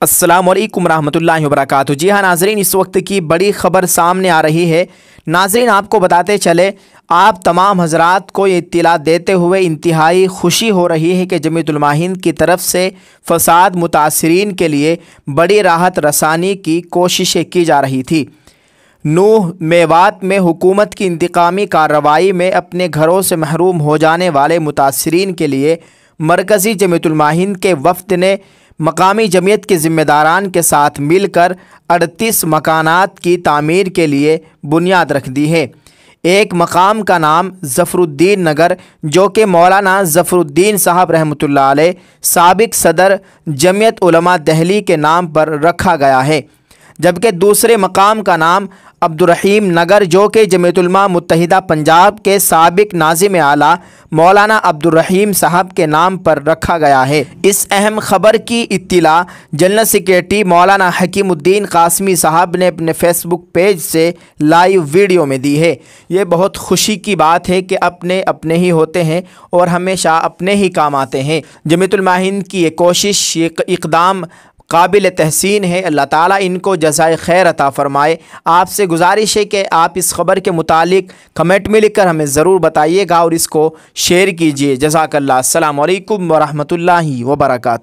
अस्सलामु अलैकुम रहमतुल्लाहि व बरकातुहू। जी हाँ नाजरीन, इस वक्त की बड़ी ख़बर सामने आ रही है। नाजरीन, आपको बताते चले, आप तमाम हजरात को ये इत्तला देते हुए इंतहाई खुशी हो रही है कि जमीयतुल उलमा हिंद की तरफ से फ़साद मुतासिरीन के लिए बड़ी राहत रसानी की कोशिशें की जा रही थी। नूह मेवात में हुकूमत की इंतकामी कार्रवाई में अपने घरों से महरूम हो जाने वाले मुतासिरीन के लिए मरकज़ी जमीयतुल उलमा हिंद के वफ़द ने मकामी जमीयत के ज़िम्मेदारान के साथ मिलकर 38 मकानात की तामीर के लिए बुनियाद रख दी है। एक मकाम का नाम ज़फ़रुद्दीन नगर, जो कि मौलाना ज़फ़रुद्दीन साहब रहमतुल्लाह अलैह साबिक़ सदर जमीयत उलमा दहली के नाम पर रखा गया है, जबकि दूसरे मकाम का नाम अब्दुर्रहीम नगर, जो कि जमीयत उलमा मुत्तहिदा पंजाब के साबिक़ नाज़िम आला मौलाना अब्दुर्रहीम साहब के नाम पर रखा गया है। इस अहम ख़बर की इत्तला जनरल सेक्रेटरी मौलाना हकीमुद्दीन कासमी साहब ने अपने फेसबुक पेज से लाइव वीडियो में दी है। ये बहुत खुशी की बात है कि अपने अपने ही होते हैं और हमेशा अपने ही काम आते हैं। जमीयत उलमा हिंद की ये कोशिश, ये इक़दाम काबिल तहसीन है। अल्लाह ताला इनको जज़ाए खैर अता फ़रमाए। आपसे गुजारिश है कि आप इस ख़बर के मुतालिक कमेंट में लिखकर हमें ज़रूर बताइएगा और इसको शेयर कीजिए। जज़ाकल्लाह। अस्सलामु अलैकुम व रहमतुल्लाहि व बरकातुहू।